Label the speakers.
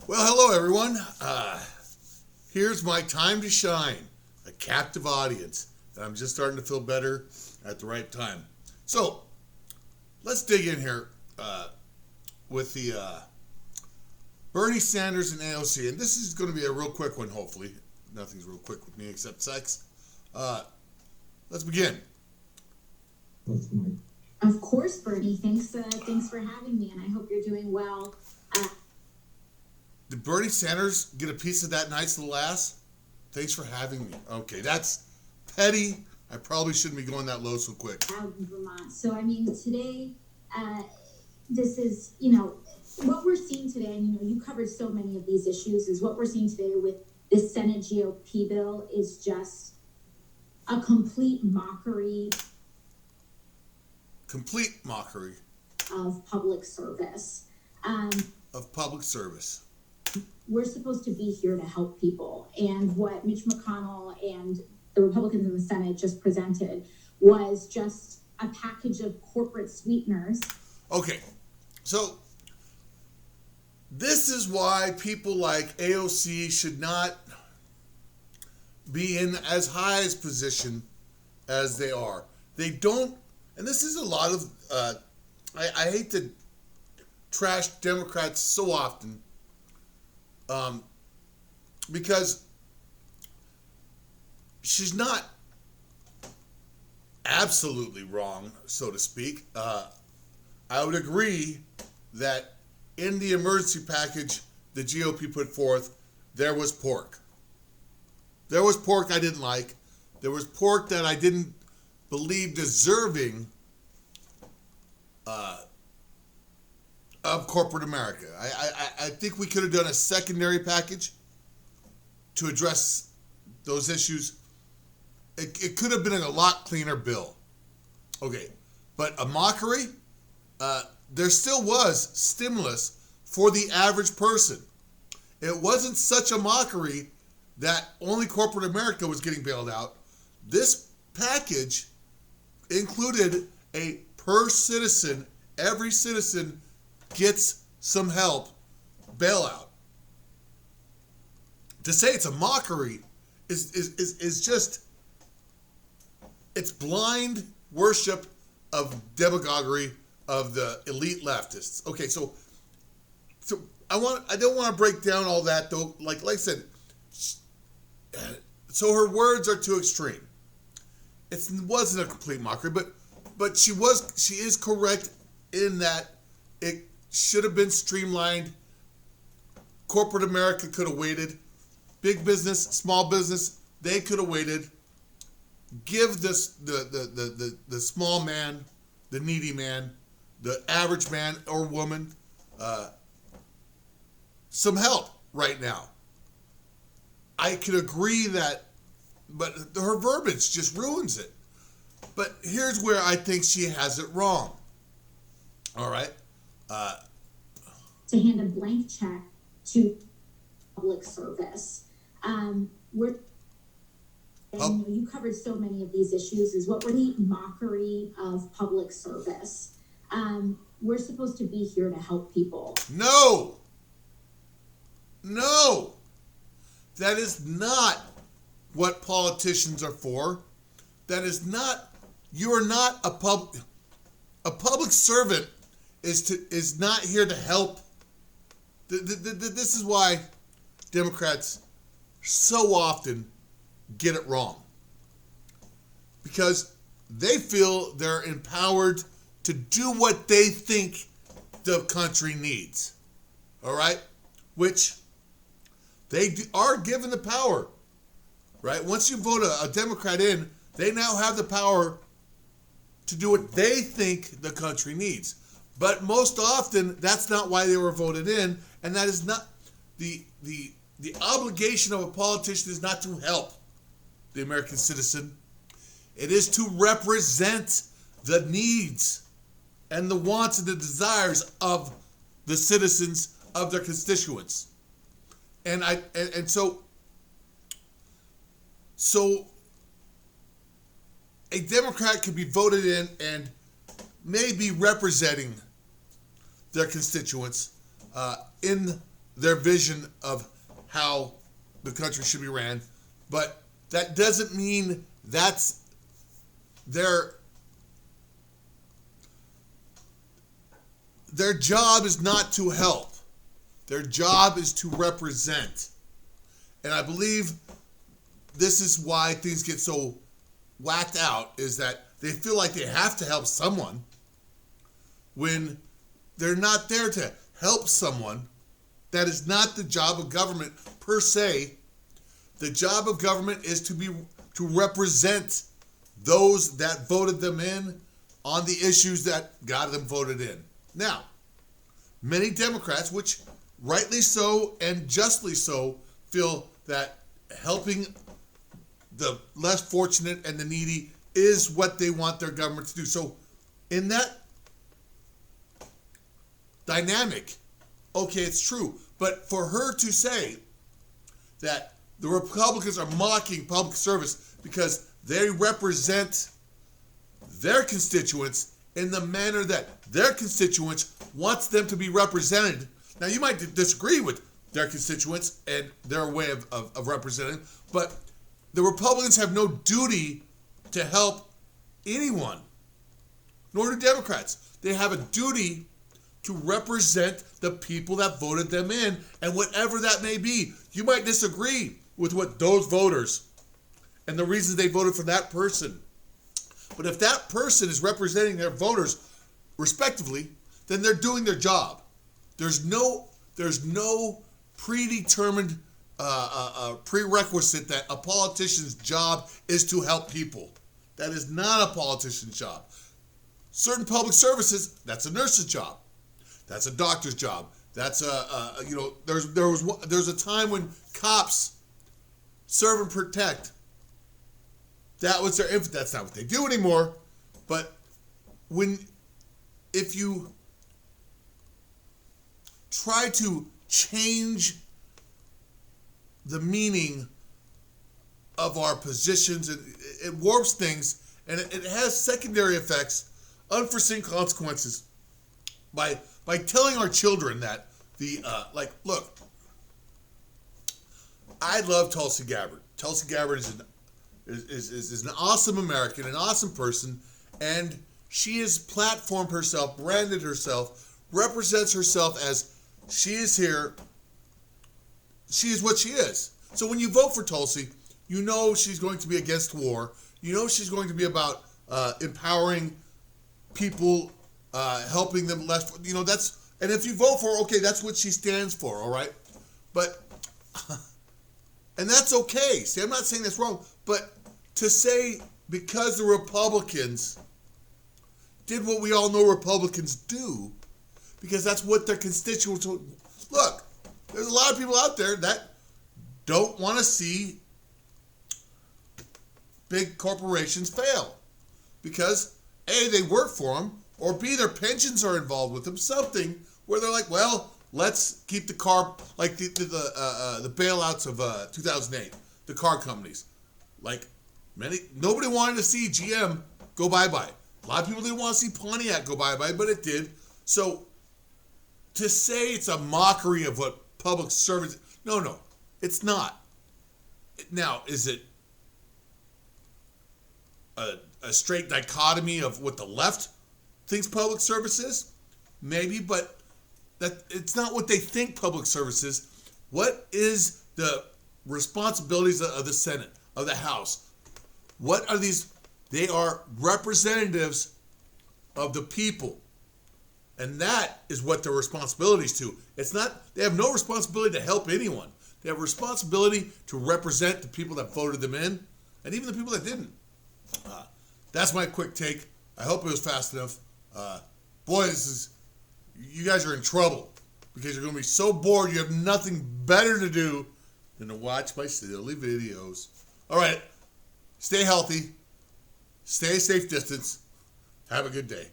Speaker 1: Well, hello everyone. Here's my time to shine. A captive audience. And I'm just starting to feel better at the right time. So, let's dig in here with the Bernie Sanders and AOC. And this is going to be a real quick one, hopefully. Nothing's real quick with me except sex. Let's begin.
Speaker 2: Of course, Bernie. Thanks for having me, and I hope you're doing well.
Speaker 1: Did Bernie Sanders get a piece of that nice little ass? Thanks for having me. Okay, that's petty. I probably shouldn't be going that low so quick.
Speaker 2: Out in Vermont. So, I mean, today, this is, what we're seeing today, and, you covered so many of these issues, is what we're seeing today with this Senate GOP bill is just a complete mockery.
Speaker 1: Complete mockery.
Speaker 2: Of public service.
Speaker 1: Of public service.
Speaker 2: We're supposed to be here to help people. And what Mitch McConnell and the Republicans in the Senate just presented was just a package of corporate sweeteners.
Speaker 1: Okay, so this is why people like AOC should not be in as high a position as they are. They don't, and this is a lot of, I hate to trash Democrats so often, because she's not absolutely wrong, so to speak. I would agree that in the emergency package the GOP put forth, there was pork. There was pork I didn't like. There was pork that I didn't believe deserving of corporate America. I think we could have done a secondary package to address those issues. It could have been a lot cleaner bill. Okay, but a mockery? There still was stimulus for the average person. It wasn't such a mockery that only corporate America was getting bailed out. This package included a per citizen, every citizen gets some help bailout. To say it's a mockery is just, it's blind worship of demagoguery of the elite leftists. Okay, so I don't want to break down all that though. Like I said, so her words are too extreme. It wasn't a complete mockery, but she is correct in that it should have been streamlined. Corporate America could have waited. Big business, small business, they could have waited. Give this the small man, the needy man, the average man or woman some help right now. I could agree that, but her verbiage just ruins it. But here's where I think she has it wrong. All right.
Speaker 2: To hand a blank check to public service. You covered so many of these issues, is what we're the mockery of public service. We're supposed to be here to help people.
Speaker 1: No. That is not what politicians are for. That is not, you are not a public servant is not here to help. This is why Democrats so often get it wrong. Because they feel they're empowered to do what they think the country needs. All right? Which they are given the power. Right? Once you vote a Democrat in, they now have the power to do what they think the country needs. But most often, that's not why they were voted in, and that is not the obligation of a politician is not to help the American citizen. It is to represent the needs and the wants and the desires of the citizens, of their constituents. And so a Democrat could be voted in and may be representing their constituents in their vision of how the country should be ran, but that doesn't mean that's their job is not to help. Their job is to represent. And I believe this is why things get so whacked out, is that they feel like they have to help someone when they're not there to help someone. That is not the job of government per se. The job of government is to represent those that voted them in on the issues that got them voted in. Now, many Democrats, which rightly so and justly so, feel that helping the less fortunate and the needy is what they want their government to do. So in that dynamic, okay, it's true. But for her to say that the Republicans are mocking public service because they represent their constituents in the manner that their constituents wants them to be represented. Now, you might disagree with their constituents and their way of representing, but the Republicans have no duty to help anyone, nor do Democrats. They have a duty to represent the people that voted them in, and whatever that may be. You might disagree with what those voters and the reasons they voted for that person. But if that person is representing their voters respectively, then they're doing their job. There's no predetermined prerequisite that a politician's job is to help people. That is not a politician's job. Certain public services, that's a nurse's job. That's a doctor's job. That's there's a time when cops serve and protect. That was their infant. That's not what they do anymore. But if you try to change the meaning of our positions, it warps things, and it has secondary effects, unforeseen consequences by telling our children that look, I love Tulsi Gabbard. Tulsi Gabbard is an awesome American, an awesome person, and she has platformed herself, branded herself, represents herself as she is here. She is what she is. So when you vote for Tulsi, you know she's going to be against war. You know she's going to be about empowering people, helping them less. And if you vote for her, okay, that's what she stands for, all right? But, and that's okay. See, I'm not saying that's wrong, but to say because the Republicans did what we all know Republicans do, because that's what their constituents. Look, there's a lot of people out there that don't want to see big corporations fail because A, they work for them, or B, their pensions are involved with them. Something where they're like, well, let's keep the car, like the bailouts of 2008, the car companies. Like nobody wanted to see GM go bye-bye. A lot of people didn't want to see Pontiac go bye-bye, but it did. So to say it's a mockery of what public service, no, it's not. Now, is it a straight dichotomy of what the left thinks public service is? Maybe, but that it's not what they think public service is. What is the responsibilities of the Senate, of the House? What are these? They are representatives of the people. And that is what their responsibilities to. It's not, they have no responsibility to help anyone. They have a responsibility to represent the people that voted them in, and even the people that didn't. That's my quick take. I hope it was fast enough. Boy, you guys are in trouble because you're going to be so bored you have nothing better to do than to watch my silly videos. All right, stay healthy, stay a safe distance, have a good day.